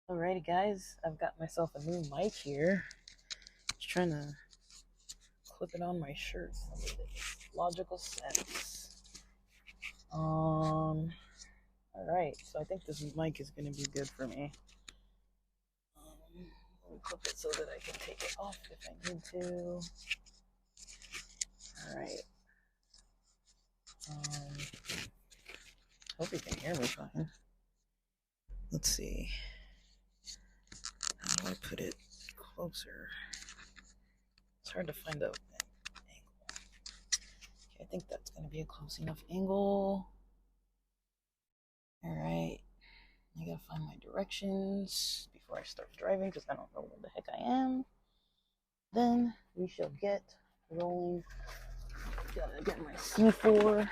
Alrighty guys, I've got myself a new mic here. Just trying to clip it on my shirt so that it makes logical sense. Alright, so I think this mic is going to be good for me. Let me clip it so that I can take it off if I need to. Alright. Hope you can hear me fine. Let's see. How do I put it closer? It's hard to find an angle. Okay, I think that's going to be a close enough angle. Alright. I gotta find my directions before I start driving because I don't know where the heck I am. Then we shall get rolling. Gotta get my C4.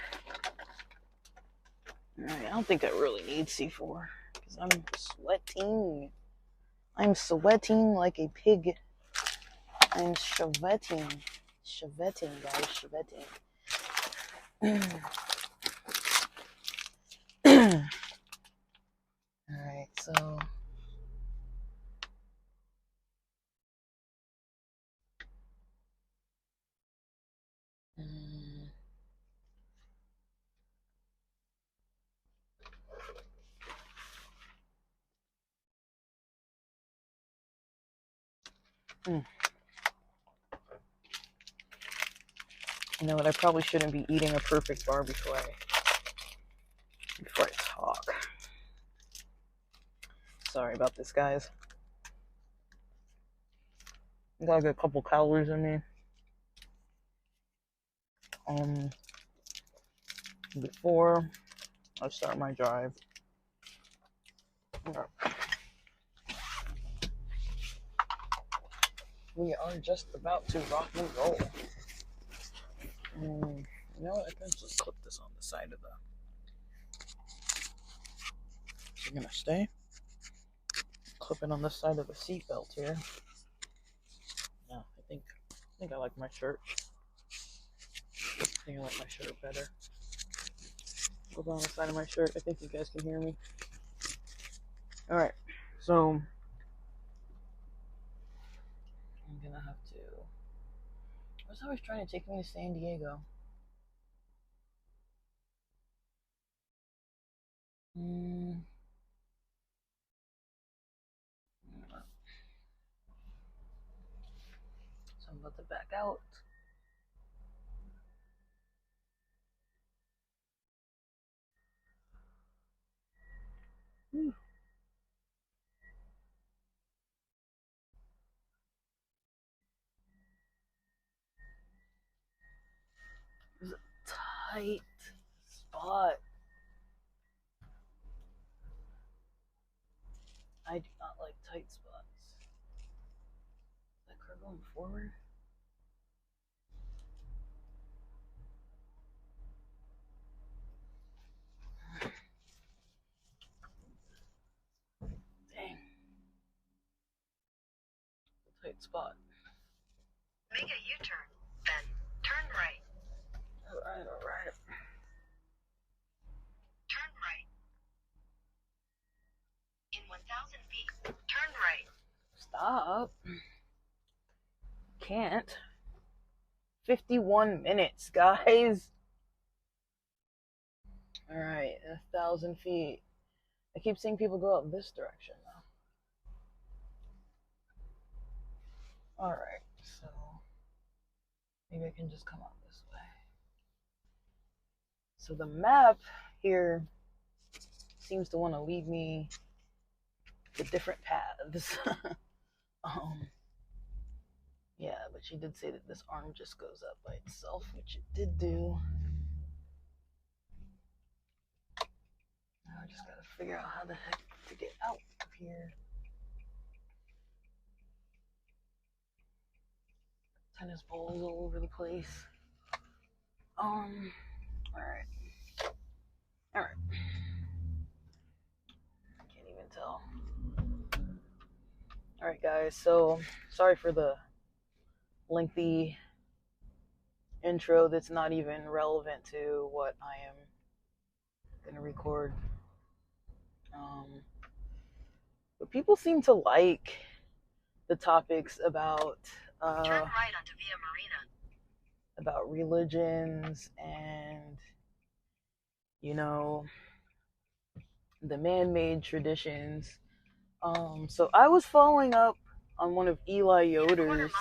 Alright, I don't think I really need C4 because I'm sweating. I'm sweating like a pig. I'm chevetting. Chevetting, guys, chevetting. Alright, so you know what, I probably shouldn't be eating a perfect bar before I talk. Sorry about this, guys. I gotta get a couple calories in me. Before I start my drive. We are just about to rock and roll. You know what? I can just clip this on the side of the. You're gonna stay. Clip it on the side of the seat belt here. Yeah, I think I like my shirt. I think I like my shirt better. Clip it on the side of my shirt. I think you guys can hear me. All right, so I'm gonna have to. I was always trying to take me to San Diego. So I'm about to back out. It's a tight spot. I do not like tight spots. Is that car going forward? Dang. Tight spot. Make a U-turn, then turn right. Alright. Turn right. In 1,000 feet, turn right. Stop. Can't. 51 minutes, guys. Alright, 1,000 feet. I keep seeing people go out this direction now. Alright, so maybe I can just come out this way. So the map here seems to want to lead me to different paths. Yeah, but she did say that this arm just goes up by itself, which it did do. Now I just gotta figure out how the heck to get out of here. Tennis balls all over the place. Alright. Can't even tell. Alright guys, so sorry for the lengthy intro that's not even relevant to what I am going to record. But people seem to like the topics about Turn right onto Via Marina. About religions and, you know, the man-made traditions. So I was following up on one of Eli Yoder's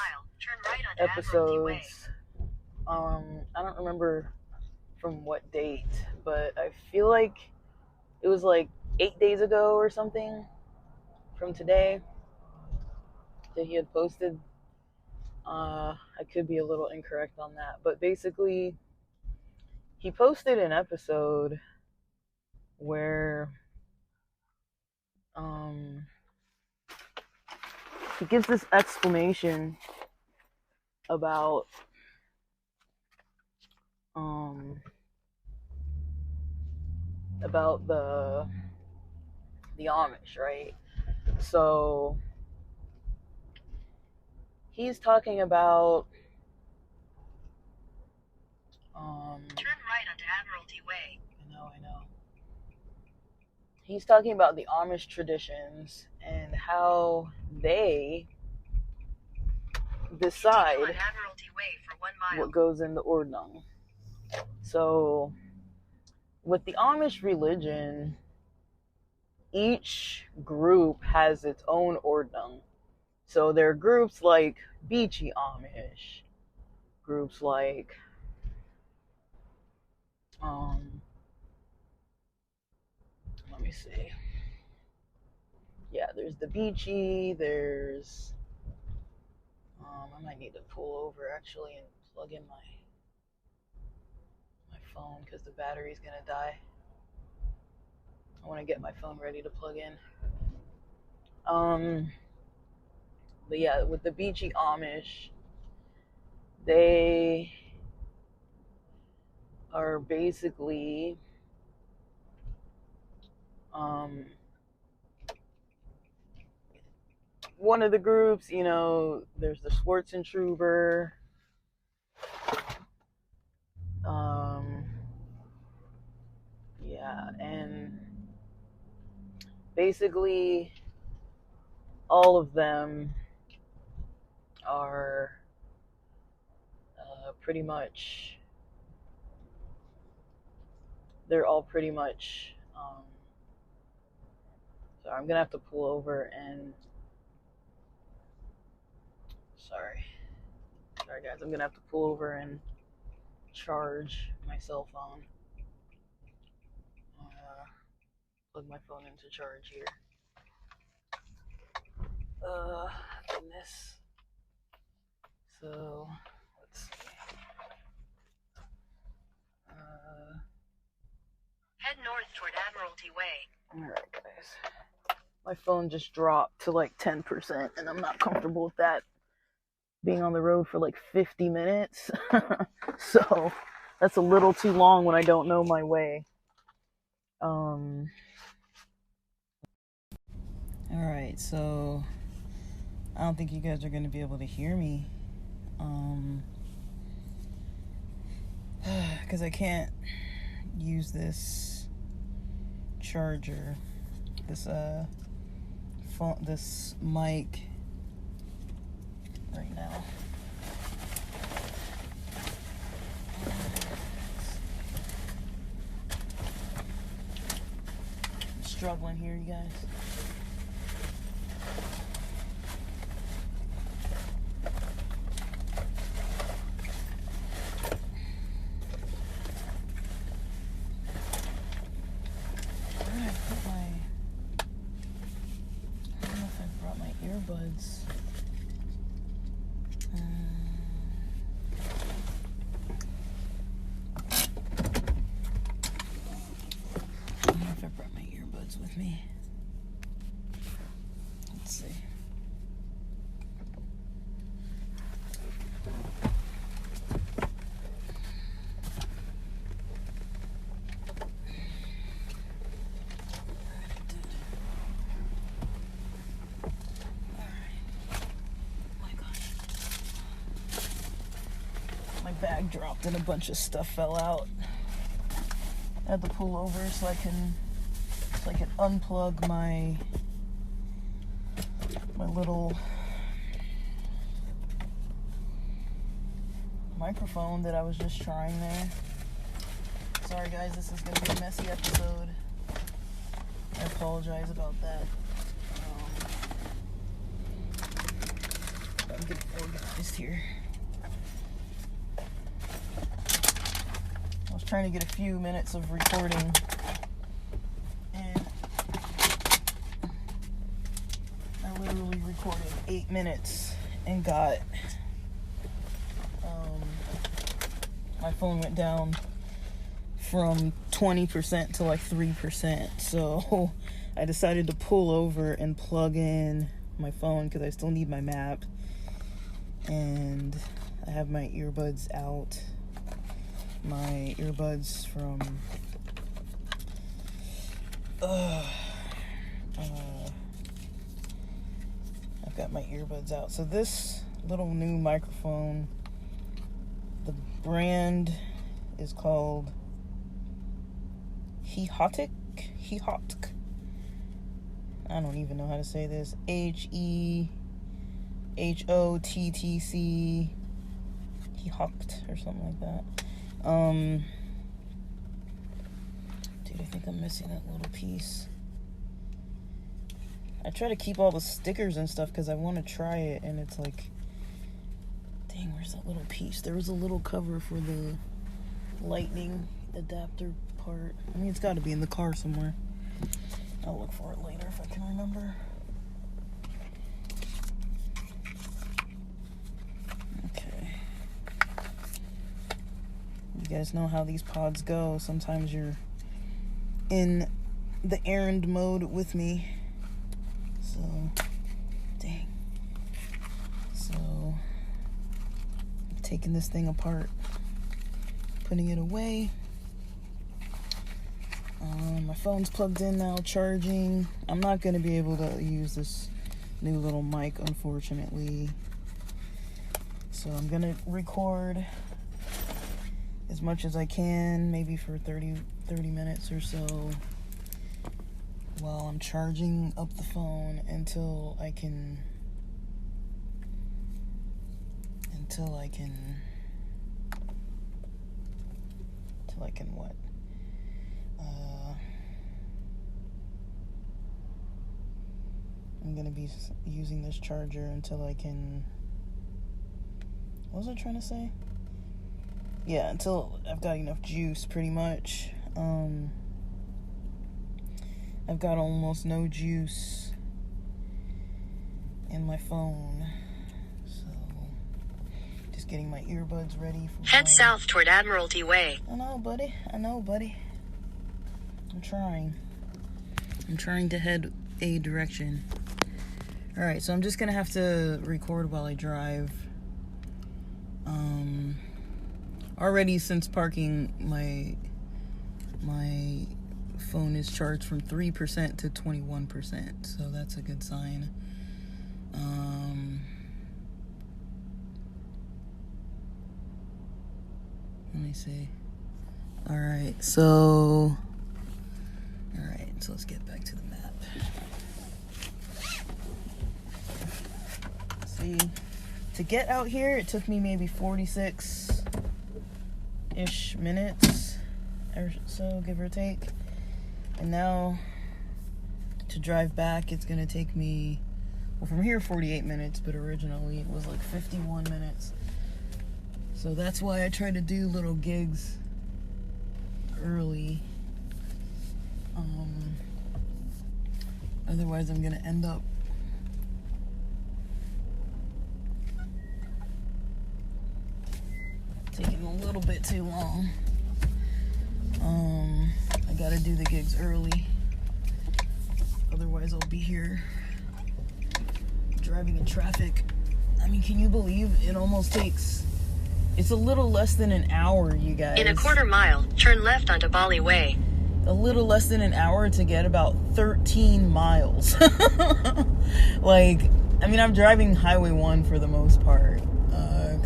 episodes. I don't remember from what date, but I feel like it was like 8 days ago or something from today that he had posted. I could be a little incorrect on that, but basically he posted an episode where he gives this explanation about the Amish, right? So he's talking about turn right onto Admiralty Way. I know. He's talking about the Amish traditions and how they decide Admiralty Way for 1 mile. what goes in the Ordnung. So with the Amish religion, each group has its own Ordnung. So there are groups like Beachy Amish, groups like let me see. Yeah, there's the Beachy, there's I might need to pull over actually and plug in my phone because the battery's gonna die. I want to get my phone ready to plug in. But yeah, with the Beachy Amish, they are basically one of the groups, you know, there's the Schwarzentroober, yeah, and basically all of them are pretty much, they're all pretty much, so I'm gonna have to pull over and, sorry guys, I'm gonna have to pull over and charge my cell phone. Plug my phone into charge here. Goodness. So let's see. Head north toward Admiralty Way. Alright guys. My phone just dropped to like 10% and I'm not comfortable with that being on the road for like 50 minutes. So that's a little too long when I don't know my way. Alright, so I don't think you guys are going to be able to hear me. Because I can't use this charger, this phone, this mic right now. I'm struggling here, you guys. Earbuds. I don't know if I brought my earbuds with me. My bag dropped and a bunch of stuff fell out. I had to pull over so I can unplug my little microphone that I was just trying there. Sorry guys, this is gonna be a messy episode. I apologize about that. I'm getting organized here. I was trying to get a few minutes of recording, and I literally recorded 8 minutes and got my phone went down from 20% to like 3%, so I decided to pull over and plug in my phone because I still need my map, and I have my earbuds out. My earbuds from I've got my earbuds out. So this little new microphone, the brand is called Hehotk. I don't even know how to say this. Hehottc. Hehokt or something like that. Dude, I think I'm missing that little piece. I try to keep all the stickers and stuff because I want to try it, and it's like, dang, where's that little piece? There was a little cover for the lightning adapter part. I mean, it's got to be in the car somewhere. I'll look for it later if I can remember. Okay. You guys know how these pods go. Sometimes you're in the errand mode with me. So, dang. So, I'm taking this thing apart, putting it away. My phone's plugged in now, charging. I'm not going to be able to use this new little mic, unfortunately. So I'm going to record as much as I can, maybe for 30 minutes or so, while I'm charging up the phone until I can what? I'm gonna be using this charger until I can, what was I trying to say? Yeah, until I've got enough juice, pretty much. I've got almost no juice in my phone, so just getting my earbuds ready. Head south toward Admiralty Way. I know, buddy. I'm trying to head a direction. Alright, so I'm just gonna have to record while I drive. Already since parking, my phone is charged from 3% to 21%, so that's a good sign. Let me see. Alright, so let's get back to the map. See, to get out here, it took me maybe 46-ish minutes or so, give or take. And now, to drive back, it's gonna take me, well, from here 48 minutes, but originally it was like 51 minutes. So that's why I try to do little gigs early. Otherwise I'm gonna end up taking a little bit too long. I gotta do the gigs early. Otherwise I'll be here driving in traffic. I mean, can you believe it almost takes, it's a little less than an hour, you guys. In a quarter mile, turn left onto Bali Way. A little less than an hour to get about 13 miles. Like, I mean, I'm driving Highway 1 for the most part,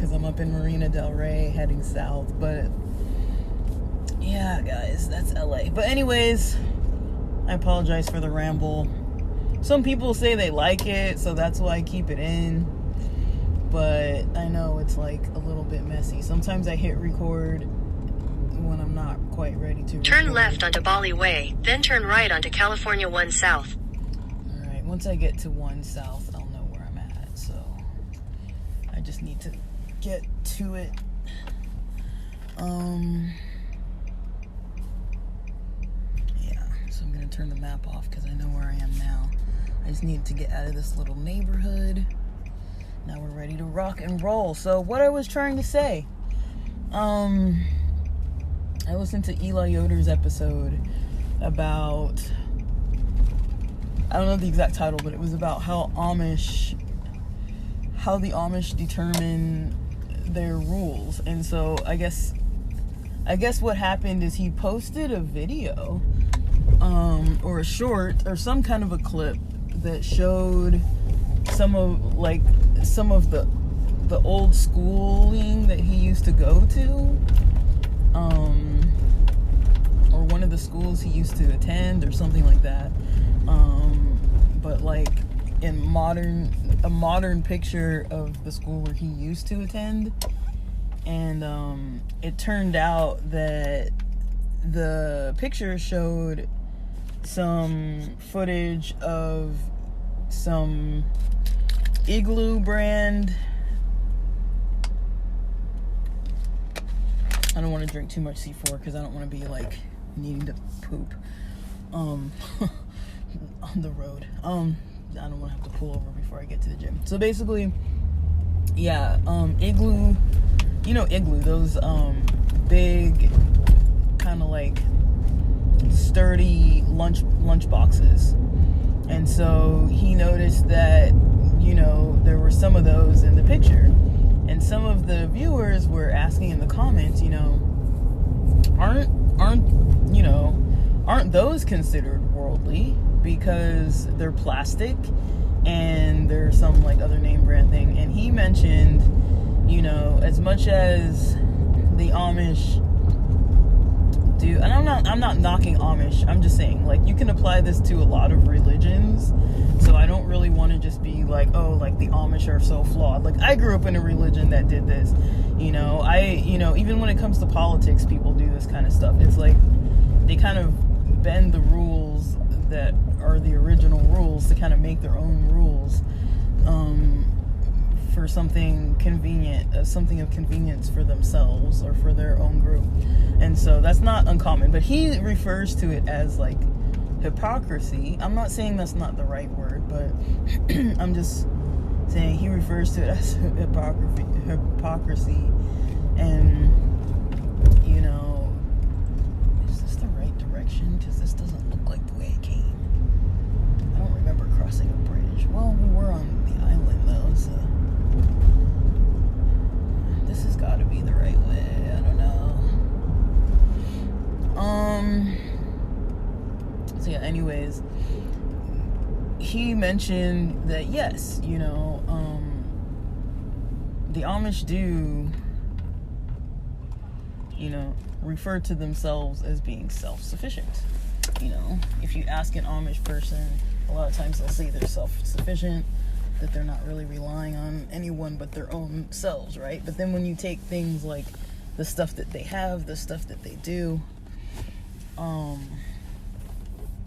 because I'm up in Marina Del Rey heading south. But yeah, guys, that's LA. But anyways, I apologize for the ramble. Some people say they like it, so that's why I keep it in. But I know it's like a little bit messy. Sometimes I hit record when I'm not quite ready to record. Turn left onto Bali Way, then turn right onto California 1 South. Alright, once I get to 1 South, I'll know where I'm at. So I just need to get to it. Yeah, so I'm gonna turn the map off because I know where I am now. I just needed to get out of this little neighborhood. Now we're ready to rock and roll. So what I was trying to say, I listened to Eli Yoder's episode about, I don't know the exact title, but it was about how the Amish determine their rules. And so I guess what happened is he posted a video, or a short, or some kind of a clip that showed some of the old schooling that he used to go to, or one of the schools he used to attend, or something like that. But like in a modern picture of the school where he used to attend, and it turned out that the picture showed some footage of some Igloo brand. I don't want to drink too much C4 because I don't want to be like needing to poop on the road. I don't want to have to pull over before I get to the gym. So basically, yeah, Igloo, you know Igloo, those big kind of like sturdy lunch boxes. And so he noticed that, you know, there were some of those in the picture. And some of the viewers were asking in the comments, you know, aren't those considered worldly because they're plastic and there's some like other name brand thing. And he mentioned, you know, as much as the Amish do, and I'm not knocking Amish, I'm just saying, like, you can apply this to a lot of religions, so I don't really want to just be like, oh, like, the Amish are so flawed. Like, I grew up in a religion that did this, you know, even when it comes to politics, people do this kind of stuff. It's like, they kind of bend the rules that are the original rules to kind of make their own rules, for something convenient, something of convenience for themselves or for their own group. And so that's not uncommon, but he refers to it as like hypocrisy. I'm not saying that's not the right word, but I'm just saying he refers to it as hypocrisy. And, you know, is this the right direction? Because this doesn't look like the way I came. I don't remember crossing a bridge. Well, we were on the island though, so this has got to be the right way. I don't know. So yeah, anyways, he mentioned that yes, you know, the Amish do, you know, refer to themselves as being self-sufficient. You know, if you ask an Amish person, a lot of times they'll say they're self-sufficient, that they're not really relying on anyone but their own selves, right? But then when you take things like the stuff that they have, the stuff that they do,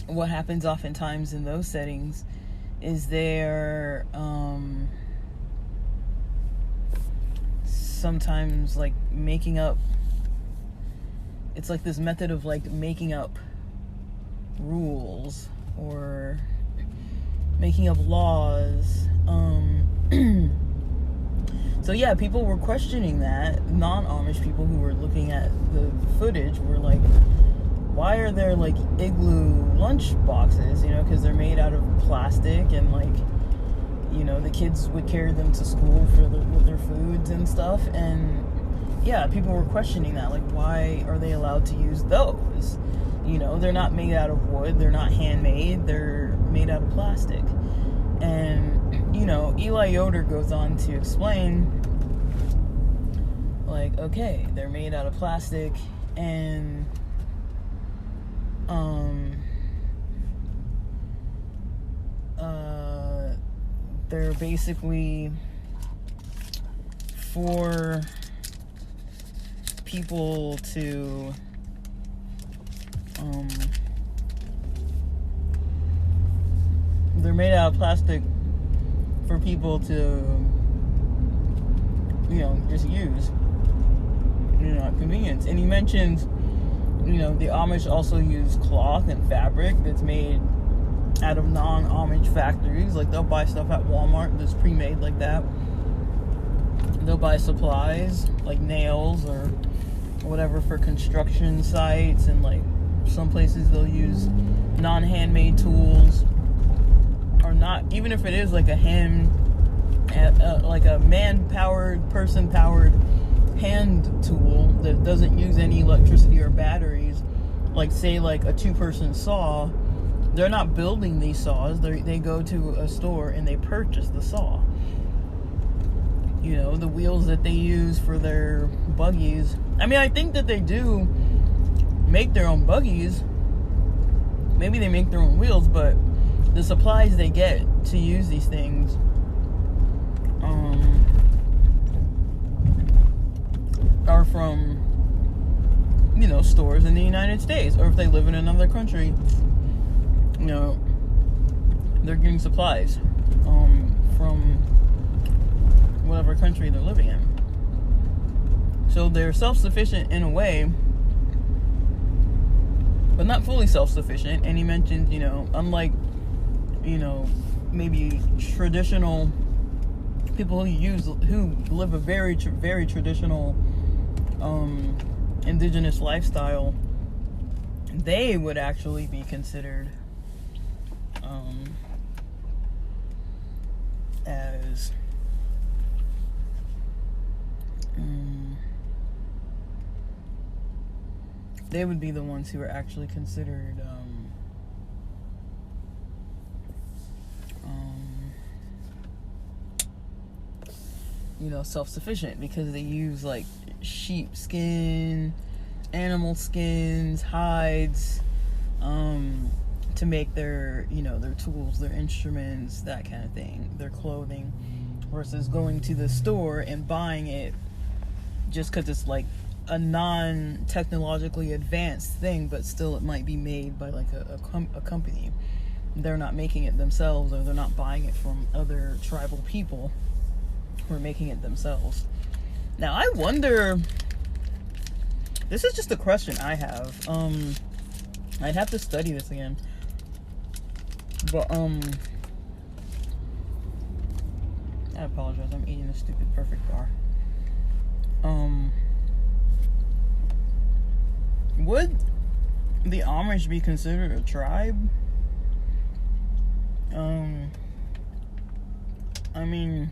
what happens oftentimes in those settings is they're sometimes like making up, it's like this method of like making up rules or making up laws. So yeah, people were questioning that. Non-Amish people who were looking at the footage were like, why are there like Igloo lunch boxes, you know, because they're made out of plastic, and like, you know, the kids would carry them to school with their foods and stuff. And yeah, people were questioning that, like, why are they allowed to use those? You know, they're not made out of wood, they're not handmade, they're made out of plastic. And, you know, Eli Yoder goes on to explain like, okay, they're made out of plastic, and they're basically for people to they're made out of plastic for people to, you know, just use, you know, at convenience. And he mentions, you know, the Amish also use cloth and fabric that's made out of non-Amish factories. Like, they'll buy stuff at Walmart that's pre-made like that. They'll buy supplies like nails or whatever for construction sites, and like some places they'll use non-handmade tools, or not, even if it is like a like a man-powered, person-powered hand tool that doesn't use any electricity or batteries, like say like a two-person saw. They're not building these saws. They go to a store and they purchase the saw. You know, the wheels that they use for their buggies. I mean, I think that they do make their own buggies. Maybe they make their own wheels, but the supplies they get to use these things are from, you know, stores in the United States, or if they live in another country, you know, they're getting supplies from whatever country they're living in. So they're self-sufficient in a way, but not fully self-sufficient. And he mentioned, you know, unlike, you know, maybe traditional people who live a very traditional indigenous lifestyle, they would actually be considered as they would be the ones who are actually considered you know, self-sufficient, because they use like sheep skin, animal skins, hides, to make their, you know, their tools, their instruments, that kind of thing, their clothing, versus going to the store and buying it just because it's like a non-technologically advanced thing, but still it might be made by like a company. They're not making it themselves, or they're not buying it from other tribal people who are making it themselves. Now, I wonder, this is just a question I have. I'd have to study this again. But, I apologize, I'm eating a stupid perfect bar. Would the Amish be considered a tribe? I mean,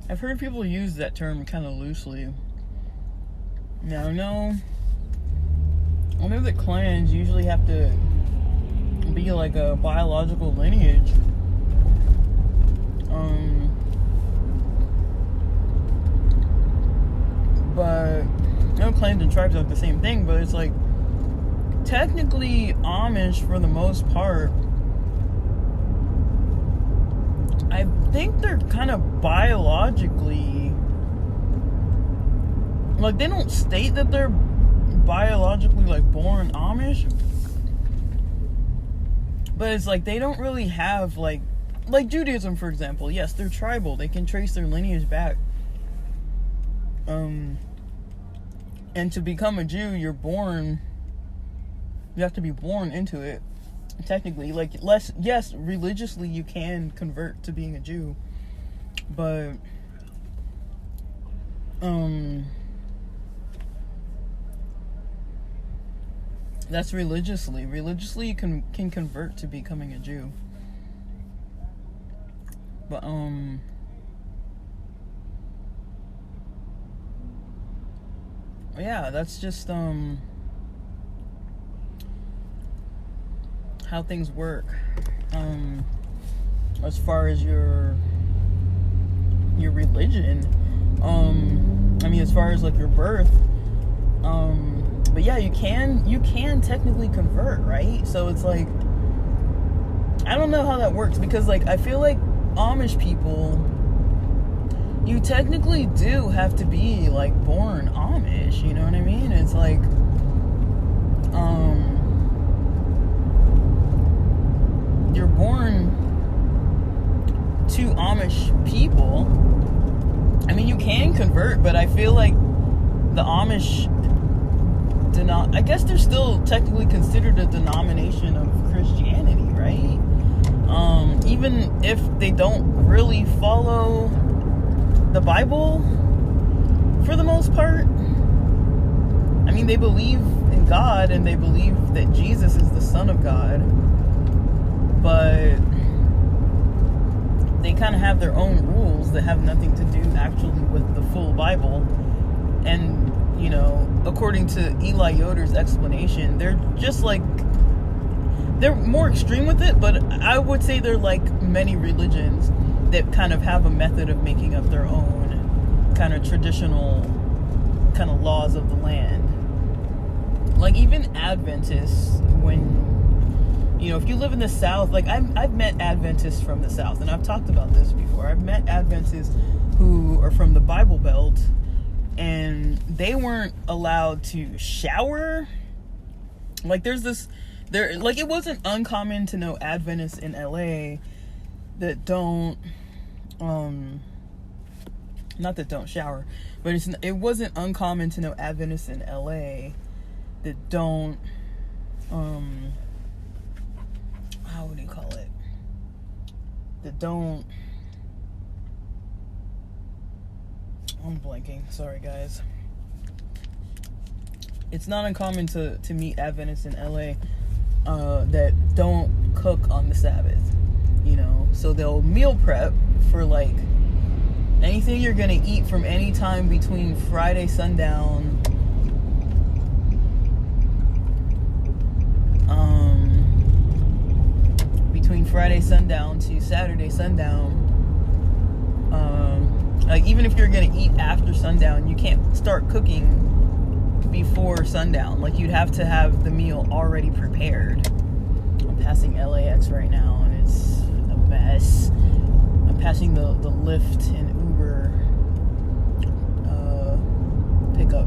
I've heard people use that term kind of loosely. Now, I know that clans usually have to be like a biological lineage. But I know clans and tribes are the same thing, but it's like technically Amish, for the most part, I think they're kind of biologically, like, they don't state that they're biologically like born Amish, but it's like they don't really have like Judaism, for example. Yes, they're tribal, they can trace their lineage back, and to become a Jew, you have to be born into it. Technically, like, yes, religiously you can convert to being a Jew, but that's religiously you can convert to becoming a Jew. But yeah, that's just how things work, as far as your religion. I mean, as far as like your birth. But yeah, you can technically convert, right? So it's like, I don't know how that works, because like I feel like Amish people, you technically do have to be like born Amish, you know what I mean? It's like you're born to Amish people. I mean, you can convert, but I feel like the Amish I guess they're still technically considered a denomination of Christianity, right? Even if they don't really follow the Bible for the most part. I mean, they believe in God and they believe that Jesus is the Son of God, but they kind of have their own rules that have nothing to do actually with the full Bible. And, you know, according to Eli Yoder's explanation, they're just like, they're more extreme with it, but I would say they're like many religions that kind of have a method of making up their own kind of traditional kind of laws of the land. Like even Adventists, when, you know, if you live in the South, like I've met Adventists from the South, and I've talked about this before. I've met Adventists who are from the Bible Belt, and they weren't allowed to shower. Like like it wasn't uncommon to know Adventists in LA that don't, not that don't shower, but it wasn't uncommon to know Adventists in LA that don't, how would you call it? That don't, I'm blanking. Sorry, guys. It's not uncommon to meet Adventists in LA that don't cook on the Sabbath, you know? So they'll meal prep for like anything you're gonna eat from any time between Friday sundown to Saturday sundown. Like even if you're gonna eat after sundown, you can't start cooking before sundown. Like you'd have to have the meal already prepared. I'm passing LAX right now and it's a mess. I'm passing the Lyft and Uber pickup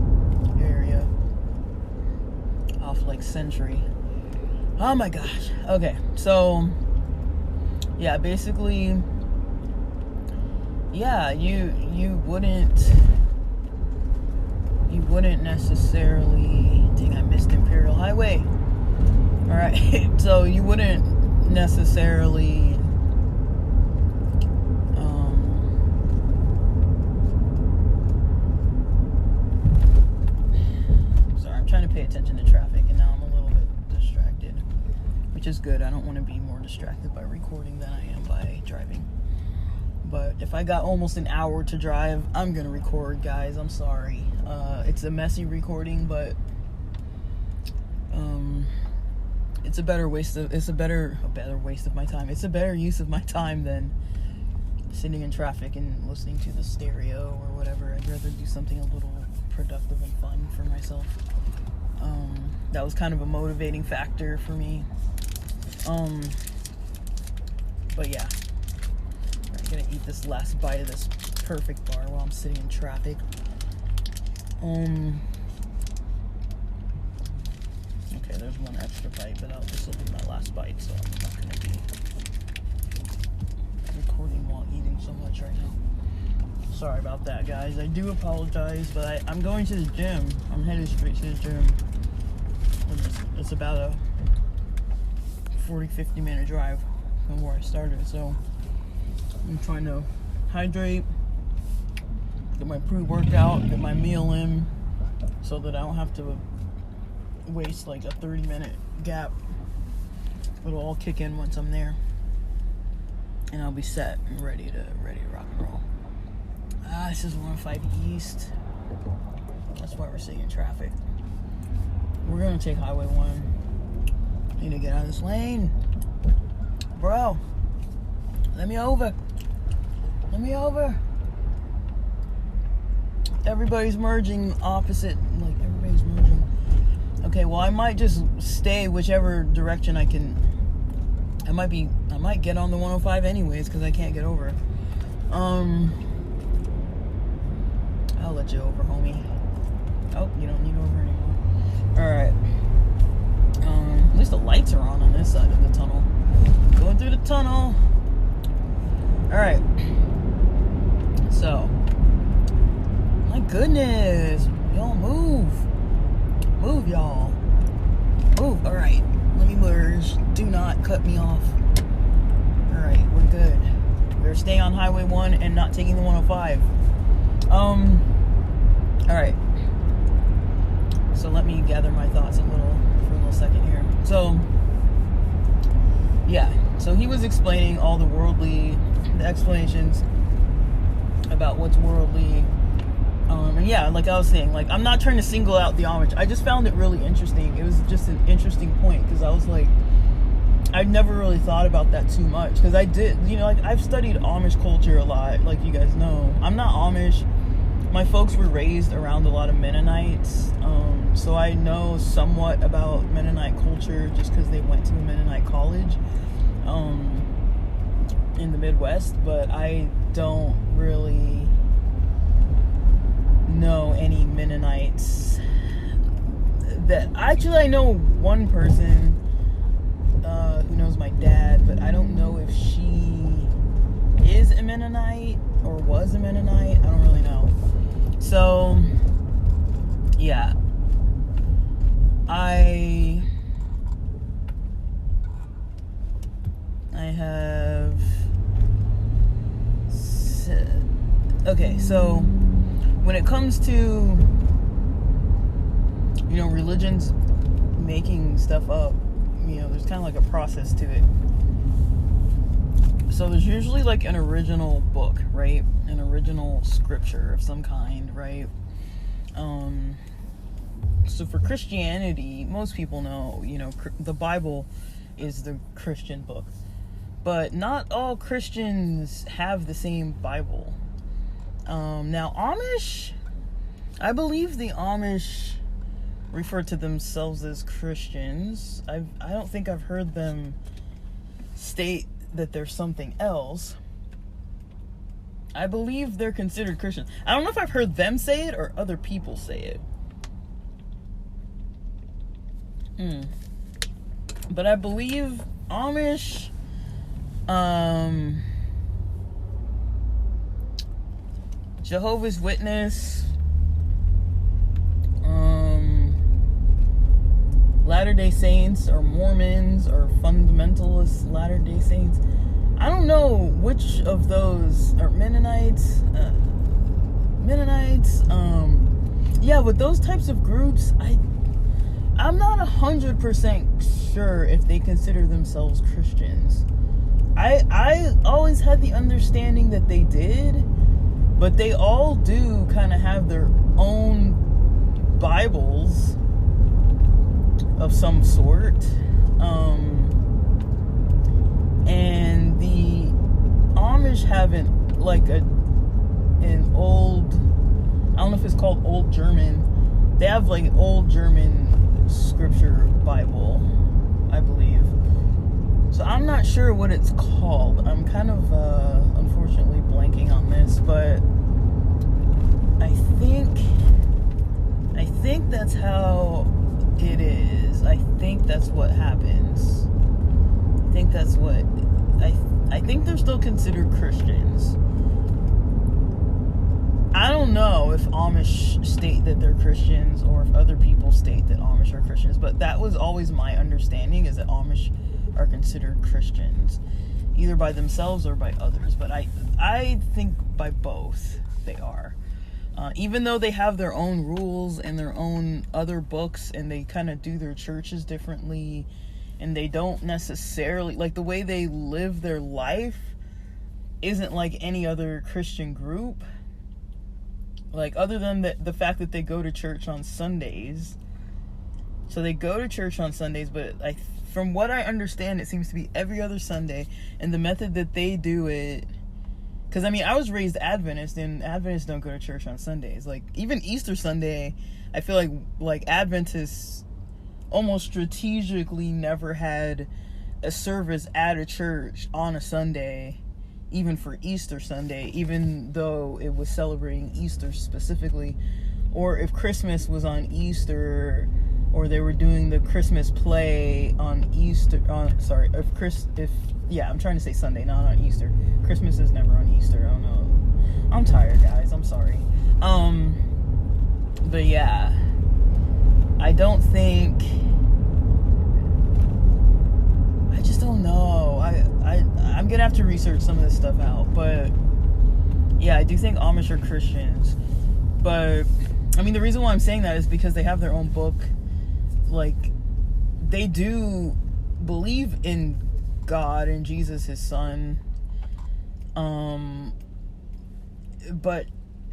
area off like Century. Oh my gosh. Okay, so yeah, basically, yeah, you wouldn't necessarily, dang, I missed Imperial Highway. Alright, so you wouldn't necessarily sorry, I'm trying to pay attention to traffic and now I'm a little bit distracted, which is good. I don't want to be more distracted by recording than I am by driving. But if I got almost an hour to drive, I'm gonna record, guys. I'm sorry. It's a messy recording, but it's a better waste of my time. It's a better use of my time than sitting in traffic and listening to the stereo or whatever. I'd rather do something a little productive and fun for myself. That was kind of a motivating factor for me. But yeah. I'm gonna eat this last bite of this perfect bar while I'm sitting in traffic. Okay, there's one extra bite, but this will be my last bite, so I'm not gonna be recording while eating so much right now. Sorry about that, guys. I do apologize, but I'm going to the gym. I'm headed straight to the gym. It's about a 40-50 minute drive from where I started, so I'm trying to hydrate, get my pre-workout, get my meal in, so that I don't have to waste like a 30-minute gap. It'll all kick in once I'm there, and I'll be set and ready to rock and roll. This is 105 East. That's why we're sitting in traffic. We're gonna take Highway 1. Need to get out of this lane, bro. Let me over. everybody's merging opposite, like everybody's merging. Okay, well, I might just stay whichever direction I can. I might get on the 105 anyways because I can't get over. I'll let you over, homie. Oh, you don't need over anymore. Alright. At least the lights are on this side of the tunnel. Going through the tunnel. Alright. So. My goodness. Y'all move. Move, y'all. Move. Alright. Let me merge. Do not cut me off. Alright, we're good. We're staying on Highway 1 and not taking the 105. Alright. So let me gather my thoughts for a little second here. So, yeah. So he was explaining all the explanations about what's worldly. And yeah, like I was saying, like, I'm not trying to single out the Amish. I just found it really interesting. It was just an interesting point because I was like, I'd never really thought about that too much because I did, like I've studied Amish culture a lot, like you guys know. I'm not Amish. My folks were raised around a lot of Mennonites, so I know somewhat about Mennonite culture just because they went to a Mennonite college in the Midwest, but I don't really know any Mennonites that actually. I know one person who knows my dad, but I don't know if she is a Mennonite or was a Mennonite. I don't really know. So yeah, I have okay, so when it comes to religions making stuff up, there's kind of like a process to it. So there's usually like an original book, right? An original scripture of some kind, right? So for Christianity, most people know, the Bible is the Christian book. But not all Christians have the same Bible. Now, Amish, I believe the Amish refer to themselves as Christians. I don't think I've heard them state that they're something else. I believe they're considered Christians. I don't know if I've heard them say it or other people say it. But I believe Amish, Jehovah's Witness, Latter-day Saints, or Mormons, or fundamentalist Latter-day Saints. I don't know which of those are Mennonites. Yeah, with those types of groups, I'm not 100% sure if they consider themselves Christians. I always had the understanding that they did, but they all do kind of have their own Bibles of some sort. And the Amish have an old, I don't know if it's called Old German. They have like an Old German scripture Bible, I believe. So I'm not sure what it's called. I'm kind of unfortunately blanking on this, but I think that's how it is. I think that's what happens. I think they're still considered Christians. I don't know if Amish state that they're Christians or if other people state that Amish are Christians, but that was always my understanding, is that Amish are considered Christians, either by themselves or by others. But I think by both they are. Even though they have their own rules and their own other books, and they kind of do their churches differently, and they don't necessarily, like, the way they live their life isn't like any other Christian group. Like, other than the fact that they go to church on Sundays. So they go to church on Sundays, but from what I understand, it seems to be every other Sunday. And the method that they do it, Because, I mean, I was raised Adventist, and Adventists don't go to church on Sundays. Like, even Easter Sunday, I feel like Adventists almost strategically never had a service at a church on a Sunday, even for Easter Sunday, even though it was celebrating Easter specifically. Or if Christmas was on Easter, or they were doing the Christmas play on Easter, I'm trying to say Sunday, not on Easter. Christmas is never on Easter. I don't know. I'm tired, guys. I'm sorry. But yeah, I don't think, I just don't know. I'm gonna have to research some of this stuff out. But yeah, I do think Amish are Christians. But I mean, the reason why I'm saying that is because they have their own book. Like, they do believe in God and Jesus, his son. But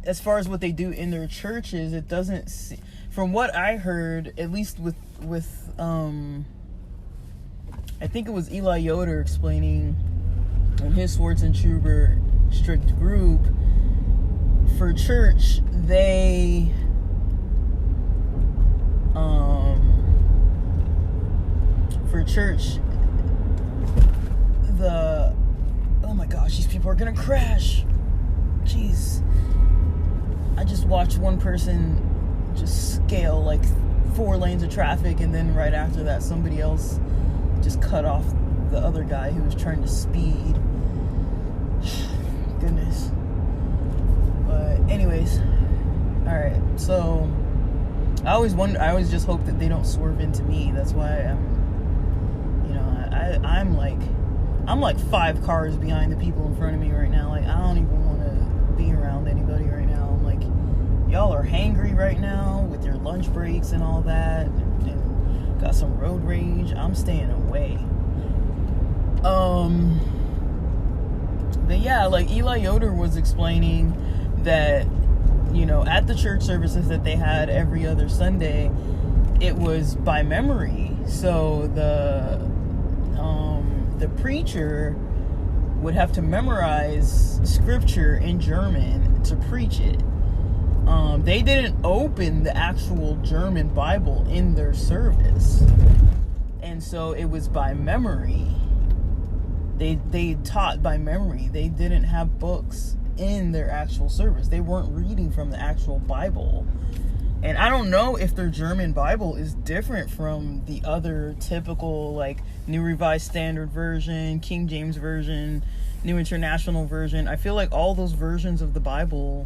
as far as what they do in their churches, it doesn't seem, from what I heard, at least with I think it was Eli Yoder explaining in his Swords and Trooper strict group, for church, they oh my gosh, these people are gonna crash. Jeez. I just watched one person just scale like 4 lanes of traffic, and then right after that somebody else just cut off the other guy who was trying to speed. Goodness. But anyways, alright, so I always just hope that they don't swerve into me. That's why I'm like 5 cars behind the people in front of me right now. Like, I don't even want to be around anybody right now. I'm like, y'all are hangry right now with your lunch breaks and all that, and got some road rage. I'm staying away. But yeah, like Eli Yoder was explaining that, you know, at the church services that they had every other Sunday, it was by memory. So the preacher would have to memorize scripture in German to preach it. They didn't open the actual German Bible in their service, and so it was by memory. They taught by memory. They didn't have books in their actual service. They weren't reading from the actual Bible. And I don't know if their German Bible is different from the other typical, like, New Revised Standard Version, King James Version, New International Version. I feel like all those versions of the Bible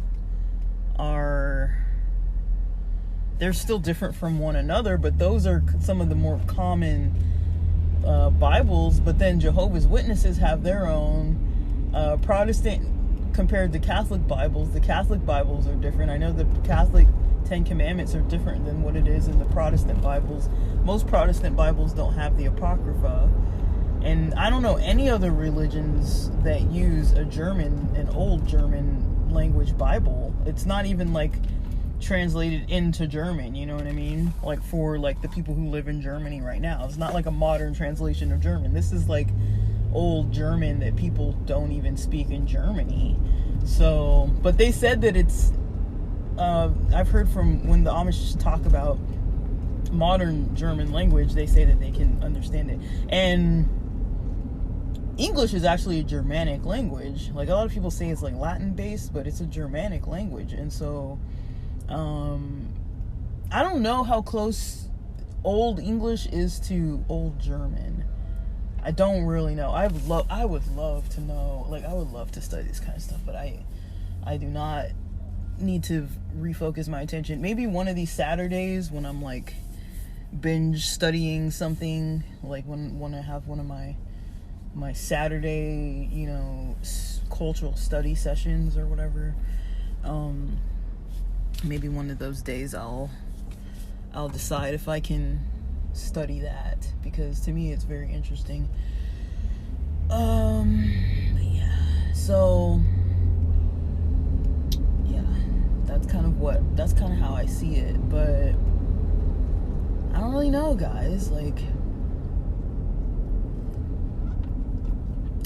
they're still different from one another, but those are some of the more common Bibles. But then Jehovah's Witnesses have their own. Protestant, compared to Catholic Bibles, the Catholic Bibles are different. I know the Catholic 10 Commandments are different than what it is in the Protestant Bibles. Most Protestant Bibles don't have the Apocrypha. And I don't know any other religions that use an old German language Bible. It's not even like translated into German, you know what I mean? Like for like the people who live in Germany right now. It's not like a modern translation of German. This is like old German that people don't even speak in Germany. So, but they said that it's I've heard from when the Amish talk about modern German language, they say that they can understand it. And English is actually a Germanic language. Like, a lot of people say it's like Latin based, but it's a Germanic language. And so I don't know how close Old English is to Old German. I don't really know. I would love to know. Like, I would love to study this kind of stuff, but I do not need to refocus my attention. Maybe one of these Saturdays when I'm like binge studying something, like when I have one of my Saturday, you know, cultural study sessions or whatever. Maybe one of those days I'll decide if I can study that, because to me it's very interesting. Yeah, so yeah, that's kind of how I see it. But I don't really know, guys. Like,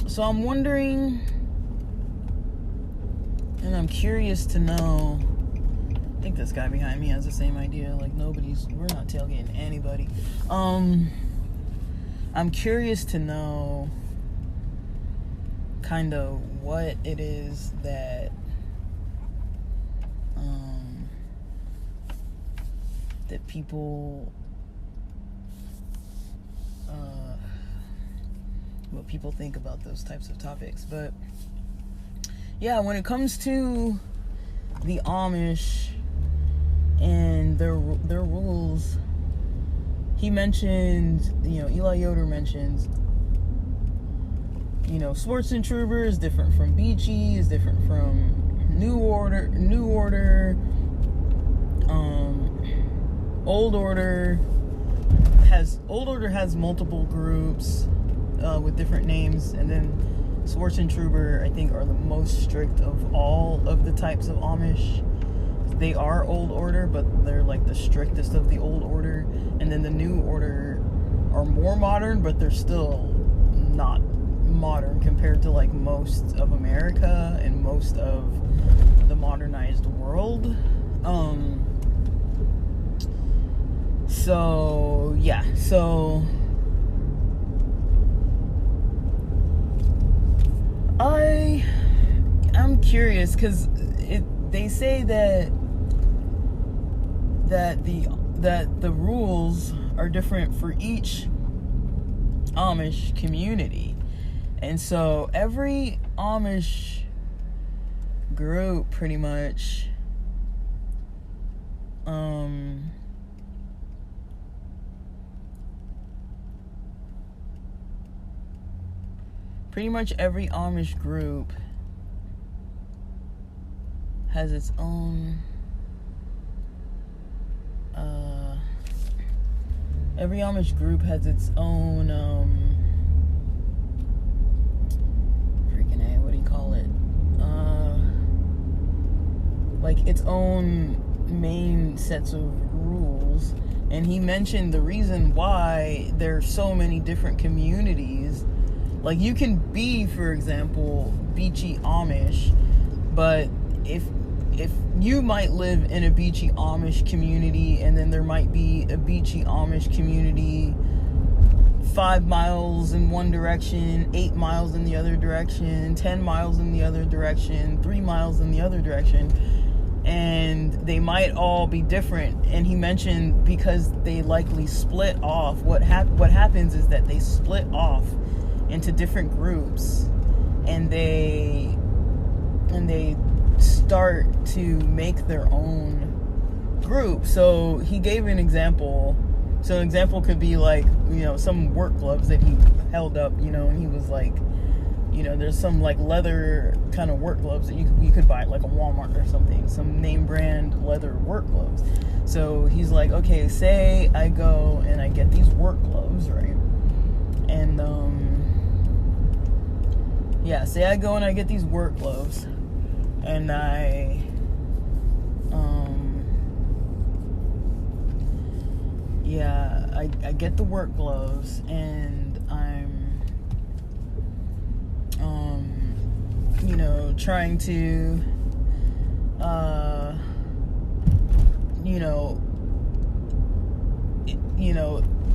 so I'm wondering And I'm curious to know, I think this guy behind me has the same idea, like we're not tailgating anybody. I'm curious to know kind of what it is that that people what people think about those types of topics. But yeah, when it comes to the Amish and their rules, he mentioned, Eli Yoder mentions, Swartz and Truber is different from Beachy, is different from New Order, Old Order has multiple groups with different names, and then Swartz and Truber, I think, are the most strict of all of the types of Amish. They are Old Order, but they're like the strictest of the Old Order. And then the New Order are more modern, but they're still not modern compared to like most of America and most of the modernized world. So yeah, I'm curious because they say that the rules are different for each Amish community, and so every Amish group pretty much every Amish group has its own every Amish group has its own what do you call it? Like its own main sets of rules. And he mentioned the reason why there's so many different communities. Like you can be, for example, Beachy Amish, but if you might live in a Beachy Amish community, and then there might be a Beachy Amish community 5 miles in one direction, 8 miles in the other direction, 10 miles in the other direction, 3 miles in the other direction, and they might all be different. And he mentioned because they likely split off, what happens is that they split off into different groups, and they start to make their own group. So he gave an example. So an example could be like, some work gloves that he held up, and he was like, there's some like leather kind of work gloves that you could buy at like a Walmart or something, some name brand leather work gloves. So he's like, okay, say I go and I get these work gloves, right? And say I go and I get these work gloves, and I get the work gloves, and I'm trying to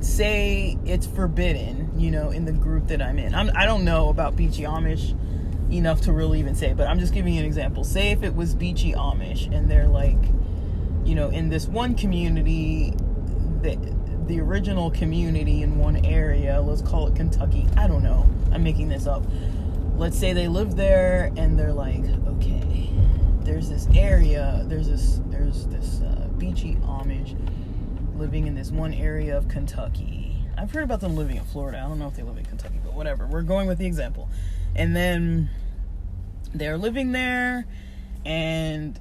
say it's forbidden, in the group that I'm in. I don't know about Beachy Amish enough to really even say, but I'm just giving you an example. Say if it was Beachy Amish, and they're like, in this one community, the original community in one area, let's call it Kentucky, I don't know, I'm making this up. Let's say they live there, and they're like, okay, there's this area, there's this Beachy Amish living in this one area of Kentucky. I've heard about them living in Florida. I don't know if they live in Kentucky, but whatever. We're going with the example. And then they're living there, and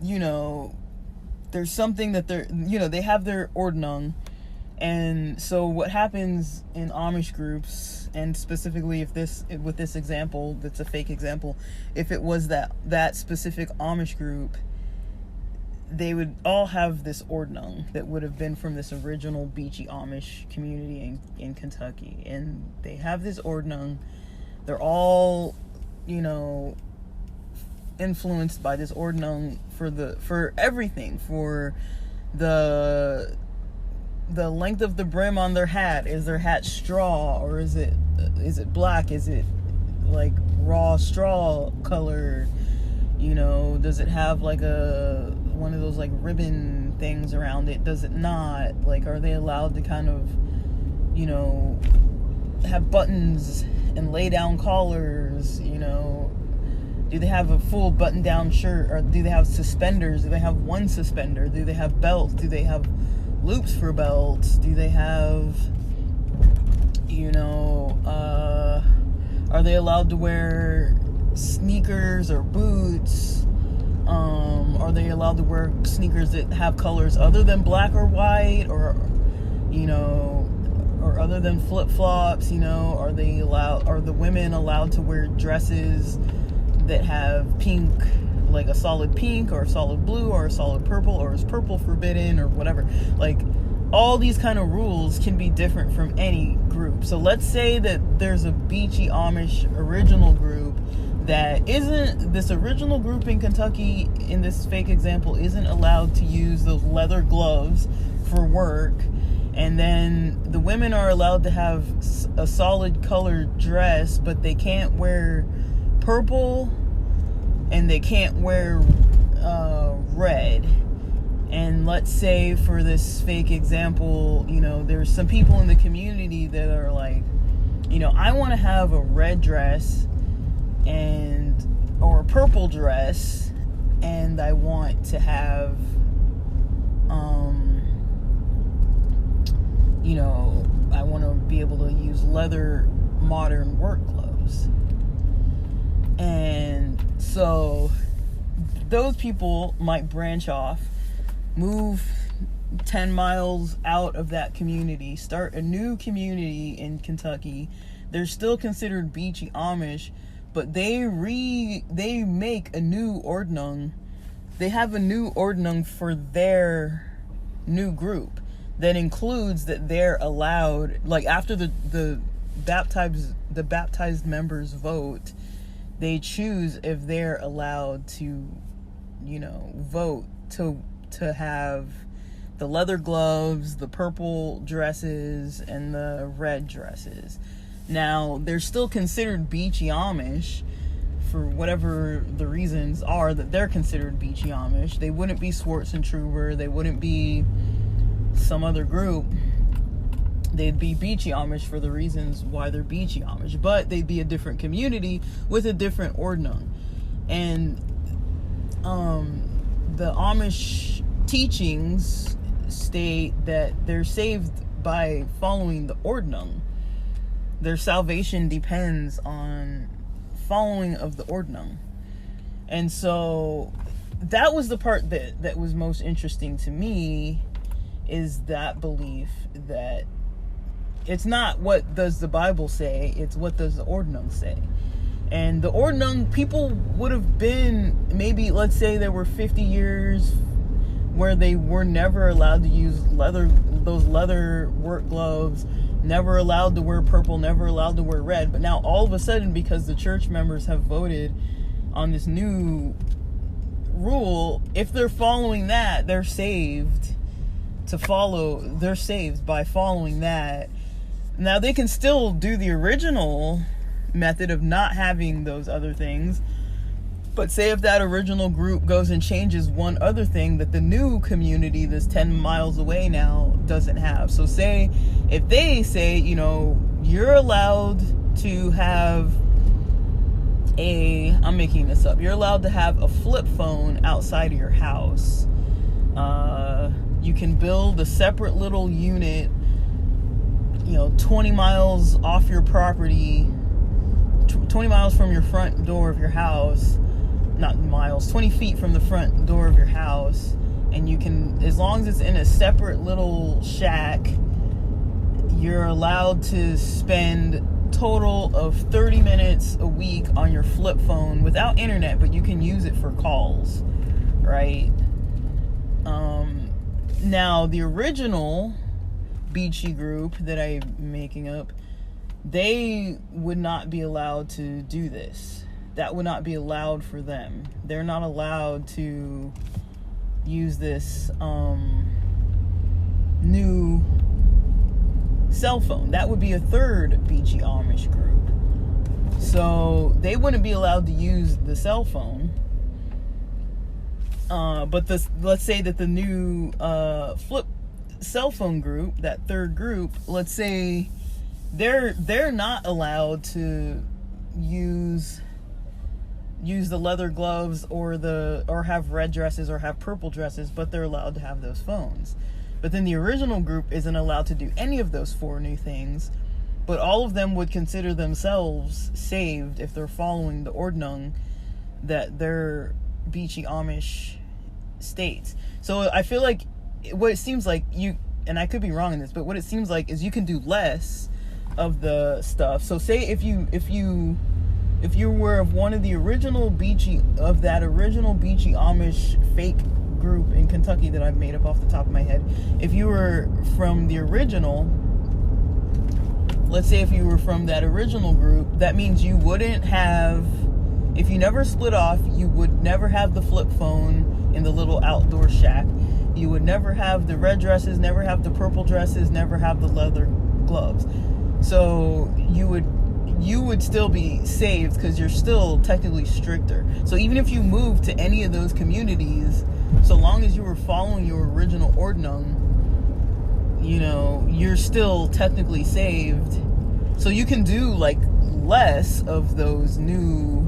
there's something that they have their Ordnung. And so what happens in Amish groups, and specifically with this example, that's a fake example, if it was that specific Amish group, they would all have this Ordnung that would have been from this original Beachy Amish community in Kentucky. And they have this Ordnung. They're all, influenced by this Ordnung for everything, for the length of the brim on their hat. Is their hat straw, or is it black? Is it like raw straw color? You know, does it have like one of those like ribbon things around it? Does it not? Like, are they allowed to kind of, you know, have buttons and lay down collars? You know, do they have a full button down shirt, or do they have suspenders? Do they have one suspender? Do they have belts? Do they have loops for belts? Do they have, you know, are they allowed to wear sneakers or boots? Are they allowed to wear sneakers that have colors other than black or white, or, you know, or other than flip-flops? You know, are the women allowed to wear dresses that have pink, like a solid pink or a solid blue or a solid purple, or is purple forbidden, or whatever? Like, all these kind of rules can be different from any group. So let's say that there's a beachy Amish original group that isn't, this original group in Kentucky, in this fake example, isn't allowed to use those leather gloves for work. And then the women are allowed to have a solid colored dress, but they can't wear purple and they can't wear red. And let's say for this fake example, you know, there's some people in the community that are like, you know, I want to have a red dress or a purple dress, and I want to have, you know, I want to be able to use leather modern work clothes. And so those people might branch off, move 10 miles out of that community, start a new community in Kentucky. They're still considered beachy Amish, but they make a new Ordnung. They have a new Ordnung for their new group that includes that they're allowed, like after the baptized members vote, they choose if they're allowed to, you know, vote to have the leather gloves, the purple dresses, and the red dresses. Now, they're still considered beachy Amish for whatever the reasons are that they're considered beachy Amish. They wouldn't be Swartz and Truber. They wouldn't be some other group. They'd be beachy Amish for the reasons why they're beachy Amish. But they'd be a different community with a different Ordnung. And the Amish teachings state that they're saved by following the Ordnung. Their salvation depends on following of the Ordnung. And so that was the part that was most interesting to me, is that belief that it's not what does the Bible say, it's what does the Ordnung say. And the Ordnung, people would have been, maybe, let's say there were 50 years where they were never allowed to use those leather work gloves, never allowed to wear purple, never allowed to wear red. But now all of a sudden, because the church members have voted on this new rule, if they're following that, they're saved they're saved by following that. Now they can still do the original method of not having those other things, but say if that original group goes and changes one other thing that the new community that's 10 miles away now doesn't have. So say if they say, you know, you're allowed to have I'm making this up, you're allowed to have a flip phone outside of your house. You can build a separate little unit, you know, 20 miles off your property, 20 miles from your front door of your house, not miles, 20 feet from the front door of your house. And you can, as long as it's in a separate little shack, you're allowed to spend total of 30 minutes a week on your flip phone without internet, but you can use it for calls, right? Now the original beachy group that I'm making up, they would not be allowed to do this. that would not be allowed for them. They're not allowed to use this new cell phone. That would be a third Beachy Amish group. So they wouldn't be allowed to use the cell phone. But let's say that the new flip cell phone group, that third group, let's say they're not allowed to use the leather gloves or have red dresses or have purple dresses, but they're allowed to have those phones. But then the original group isn't allowed to do any of those 4 new things, but all of them would consider themselves saved if they're following the Ordnung that their Beachy Amish states. So I feel like what it seems like and I could be wrong in this, but what it seems like is you can do less of the stuff. So say if you were of one of the original that original Beachy Amish fake group in Kentucky that I've made up off the top of my head, if you were from the original, let's say if you were from that original group, that means you wouldn't have, if you never split off, you would never have the flip phone in the little outdoor shack. You would never have the red dresses, never have the purple dresses, never have the leather gloves. So you would still be saved because you're still technically stricter. So even if you moved to any of those communities, so long as you were following your original Ordnung, you're still technically saved. So you can do like less of those new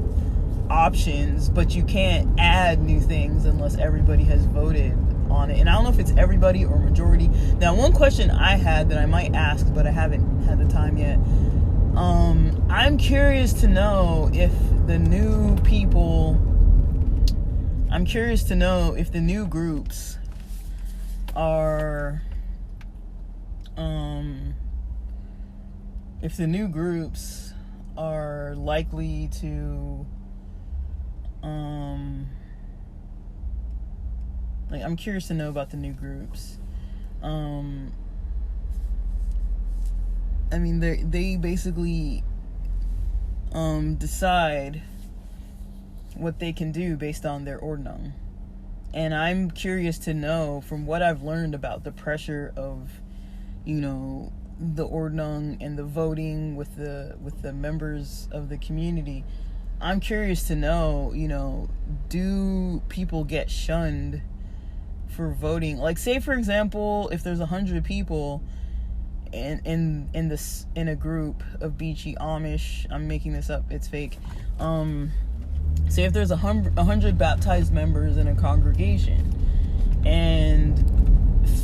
options, but you can't add new things unless everybody has voted on it. And I don't know if it's everybody or majority. Now, one question I had that I might ask, but I haven't had the time yet. I'm curious to know if the new people, I'm curious to know if the new groups are, likely to, I'm curious to know about the new groups. I mean, they basically decide what they can do based on their Ordnung. And I'm curious to know, from what I've learned about the pressure of, the Ordnung and the voting with the members of the community, I'm curious to know, do people get shunned for voting? Like, say for example, if there's 100 people in a group of Beachy Amish, I'm making this up, it's fake. Say if there's 100 baptized members in a congregation, and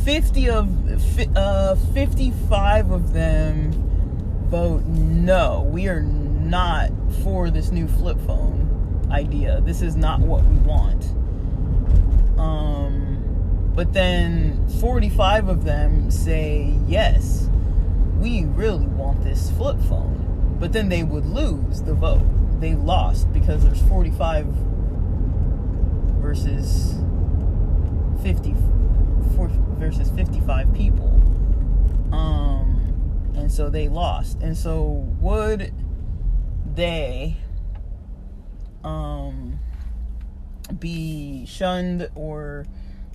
55 of them vote no, we are not for this new flip phone idea. This is not what we want. But then 45 of them say yes, we really want this flip phone. But then they would lose the vote. They lost because there's 45 versus 55 people. And so they lost. And so would they be shunned or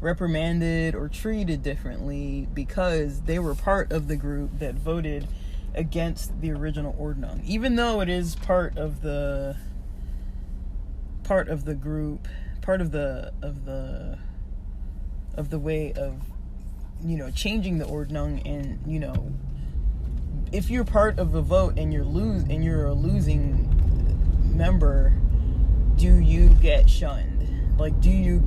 reprimanded or treated differently because they were part of the group that voted against the original Ordnung, even though it is part of the group, part of the way of changing the Ordnung. And if you're part of the vote and you're a losing member, do you get shunned? Like, do you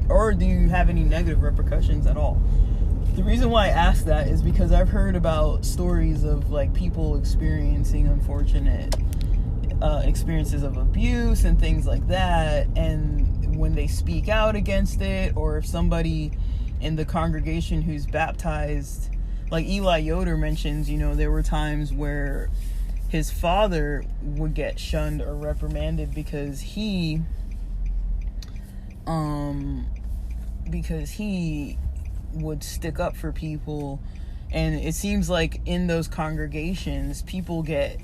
have any negative repercussions at all? The reason why I ask that is because I've heard about stories of like people experiencing unfortunate experiences of abuse and things like that, and when they speak out against it, or if somebody in the congregation who's baptized, like Eli Yoder mentions, there were times where his father would get shunned or reprimanded because he would stick up for people. And it seems like in those congregations, people get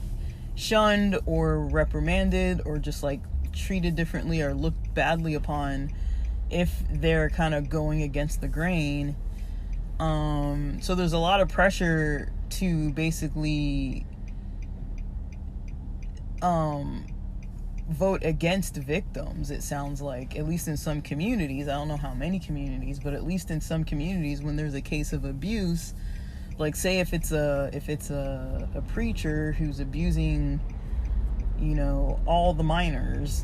shunned or reprimanded or just like treated differently or looked badly upon if they're kind of going against the grain. So there's a lot of pressure to basically vote against victims, it sounds like, at least in some communities. I don't know how many communities, but at least in some communities, when there's a case of abuse, like say if it's a preacher who's abusing, you know, all the minors,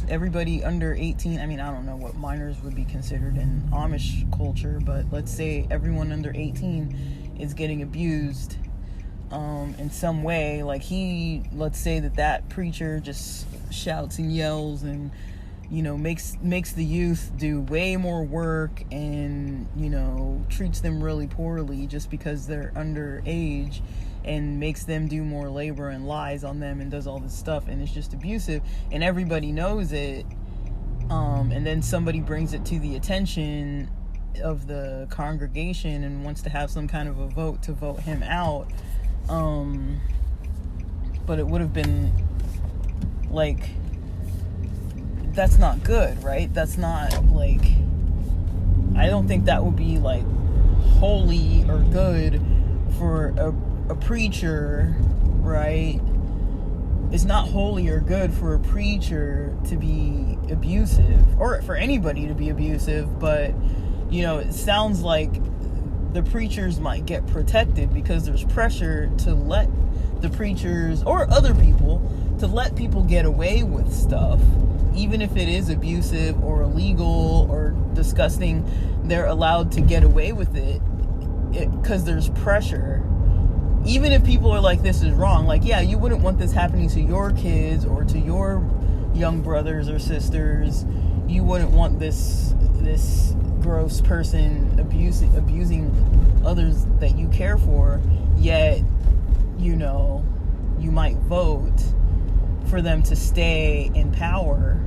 everybody under 18. I mean, I don't know what minors would be considered in Amish culture, but let's say everyone under 18 is getting abused in some way. Like let's say that preacher just shouts and yells and, you know, makes the youth do way more work and, you know, treats them really poorly just because they're underage, and makes them do more labor and lies on them and does all this stuff, and it's just abusive, and everybody knows it, and then somebody brings it to the attention of the congregation and wants to have some kind of a vote to vote him out, but it would have been like, that's not good, right? That's not, like, I don't think that would be like holy or good for a preacher, right? It's not holy or good for a preacher to be abusive, or for anybody to be abusive, but, you know, it sounds like the preachers might get protected because there's pressure to let the preachers or other people to let people get away with stuff, even if it is abusive or illegal or disgusting. They're allowed to get away with it because there's pressure. Even if people are like, this is wrong, like, yeah, you wouldn't want this happening to your kids or to your young brothers or sisters. You wouldn't want this gross person abusing others that you care for, yet, you know, you might vote for them to stay in power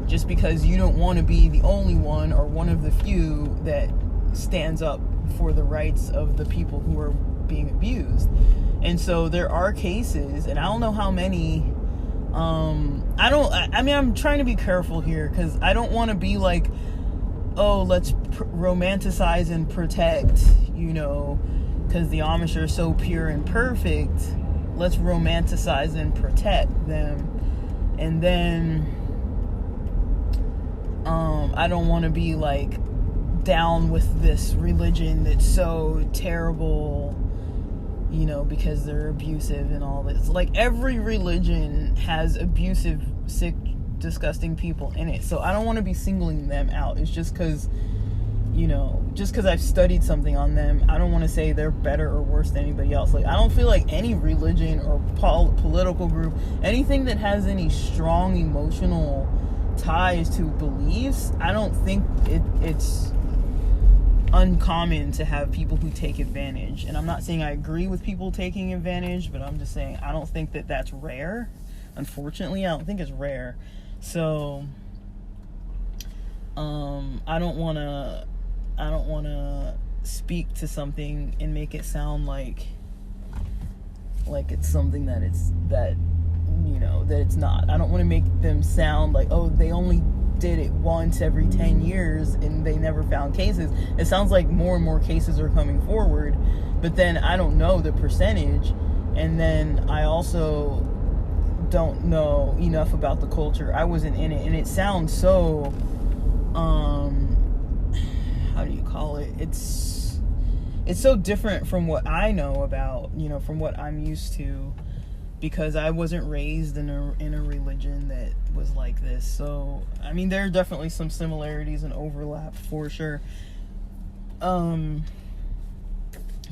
just because you don't want to be the only one or one of the few that stands up for the rights of the people who are being abused. And so there are cases, and I don't know how many. I mean, I'm trying to be careful here because I don't want to be like, oh, let's romanticize and protect, you know, because the Amish are so pure and perfect. Let's romanticize and protect them. And then I don't want to be like down with this religion that's so terrible, you know, because they're abusive and all this. Like, every religion has abusive, sick, disgusting people in it. So I don't want to be singling them out. It's just because, you know, just because I've studied something on them, I don't want to say they're better or worse than anybody else. Like, I don't feel like any religion or political group, anything that has any strong emotional ties to beliefs, I don't think it's uncommon to have people who take advantage. And I'm not saying I agree with people taking advantage, but I'm just saying I don't think that that's rare. Unfortunately, I don't think it's rare. So I don't want to speak to something and make it sound like it's something that it's not. I don't want to make them sound like, oh, they only did it once every 10 years and they never found cases. It sounds like more and more cases are coming forward, but then I don't know the percentage, and then I also don't know enough about the culture. I wasn't in it, and it sounds so how do you call it? It's so different from what I know about, you know, from what I'm used to, because I wasn't raised in a religion that was like this. So, I mean, there are definitely some similarities and overlap for sure. But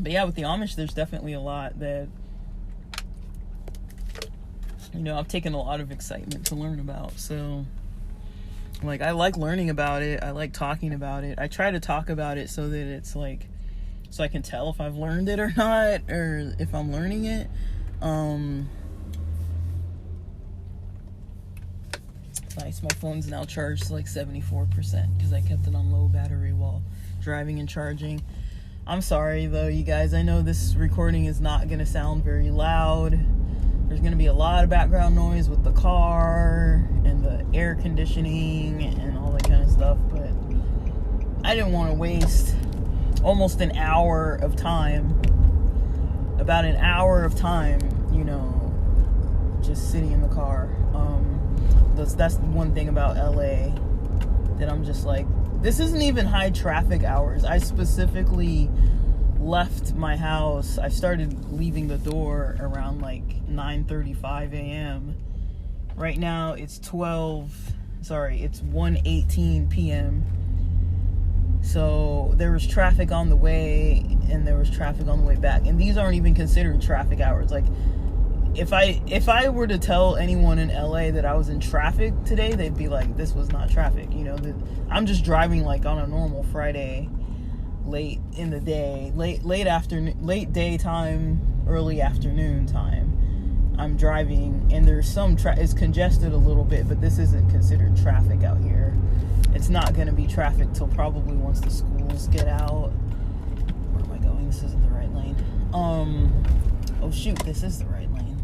yeah, with the Amish, there's definitely a lot that, you know, I've taken a lot of excitement to learn about. So, like, I like learning about it. I like talking about it. I try to talk about it so that it's like, so I can tell if I've learned it or not, or if I'm learning it. Nice. My phone's now charged to like 74% because I kept it on low battery while driving and charging. I'm sorry though, you guys. I know this recording is not going to sound very loud. There's going to be a lot of background noise with the car and the air conditioning and all that kind of stuff, but I didn't want to waste almost an hour of time, about an hour of time, you know, just sitting in the car. That's one thing about LA that I'm just like, this isn't even high traffic hours. I specifically left my house. I started leaving the door around like 9:35 a.m. Right now it's 1:18 p.m. So there was traffic on the way and there was traffic on the way back. And these aren't even considered traffic hours. Like, if I were to tell anyone in LA that I was in traffic today, they'd be like, this was not traffic. You know, I'm just driving like on a normal Friday, late in the day, late afternoon, late daytime, early afternoon time. I'm driving and there's some it's congested a little bit, but this isn't considered traffic out here. It's not going to be traffic till probably once the schools get out. Where am I going? This isn't the right lane. Oh shoot, this is the right lane.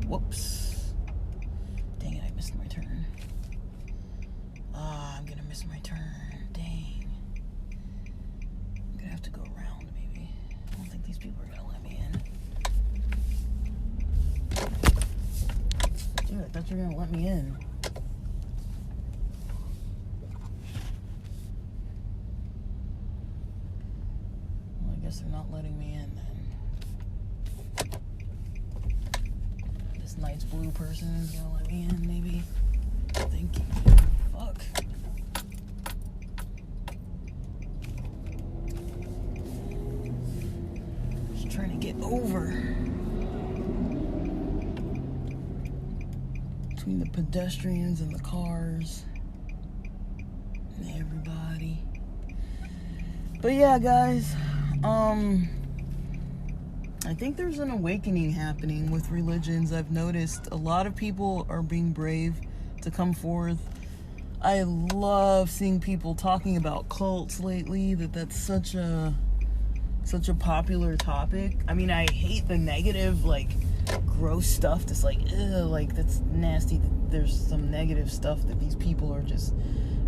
Whoops. Dang it, I missed my turn. I'm gonna miss my turn. Dang. I'm gonna have to go around, maybe. I don't think these people are gonna let me in. Dude, I thought you were gonna let me in. Well, I guess they're not letting me in then. This night's blue person is gonna let me in, maybe. Thank you. Fuck. Just trying to get over between the pedestrians and the cars and everybody. But yeah, guys, I think there's an awakening happening with religions. I've noticed a lot of people are being brave to come forth. I love seeing people talking about cults lately, that's such a popular topic. I mean, I hate the negative, like, gross stuff that's like, ew, like, that's nasty. There's some negative stuff that these people are just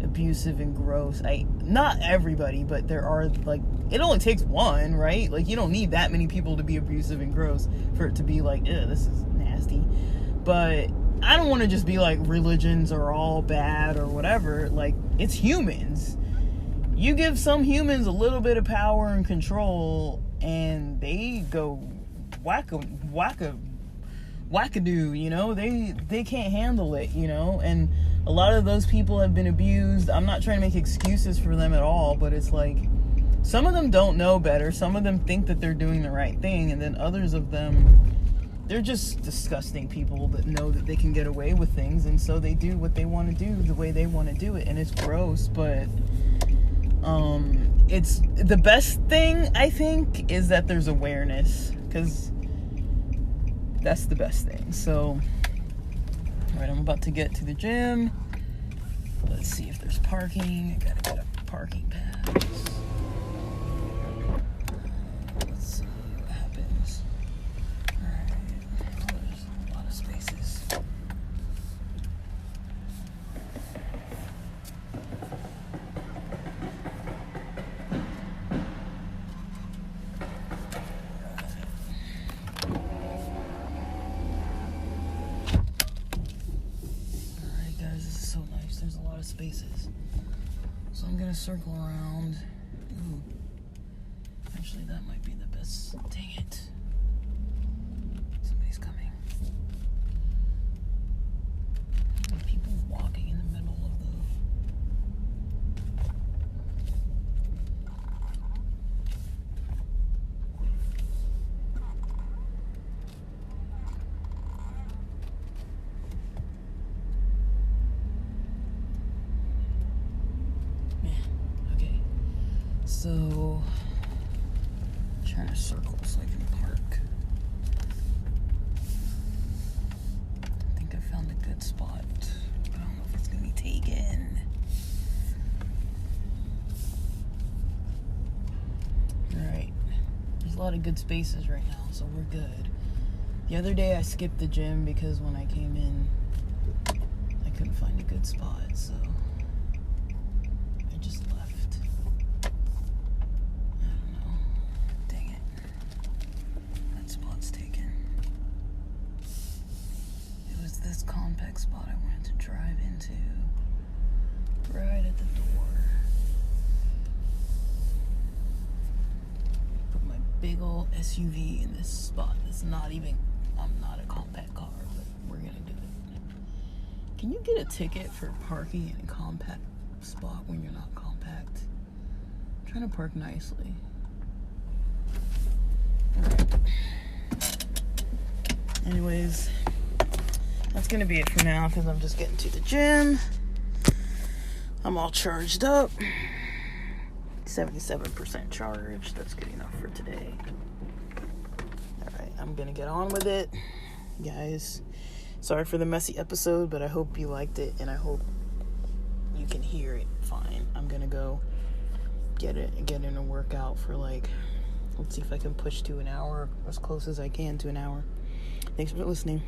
abusive and gross. Not everybody, but there are, like, it only takes one, right? Like, you don't need that many people to be abusive and gross for it to be like, ew, this is nasty. But I don't want to just be like, religions are all bad or whatever. Like, it's humans. You give some humans a little bit of power and control and they go wackadoo, you know? They can't handle it, you know? And a lot of those people have been abused. I'm not trying to make excuses for them at all, but it's like, some of them don't know better. Some of them think that they're doing the right thing, and then others of them, they're just disgusting people that know that they can get away with things, and so they do what they want to do the way they want to do it, and it's gross. But it's the best thing, I think, is that there's awareness, because that's the best thing. So, all right, I'm about to get to the gym. Let's see if there's parking. I gotta get a parking pass. Let's see what happens. All right, oh, there's a lot of spaces. There's a lot of spaces. So I'm gonna circle around. Ooh. Actually, that might be the best. Dang it. Somebody's coming. People walking in the middle of So, I'm trying to circle so I can park. I think I found a good spot. I don't know if it's going to be taken. Alright. There's a lot of good spaces right now, so we're good. The other day I skipped the gym because when I came in, I couldn't find a good spot, so I just left. I don't know. Dang it. That spot's taken. It was this compact spot I wanted to drive into. Right at the door. Put my big old SUV in this spot. It's not even, I'm not a compact car, but we're gonna do it. Can you get a ticket for parking in a compact spot when you're not compact? I'm trying to park nicely. Alright. Anyways, that's gonna be it for now because I'm just getting to the gym. I'm all charged up. 77% charged. That's good enough for today. Alright, I'm gonna get on with it. Guys, sorry for the messy episode, but I hope you liked it and I hope you can hear it fine. I'm gonna go get in a workout for like, let's see if I can push to an hour, as close as I can to an hour. Thanks for listening.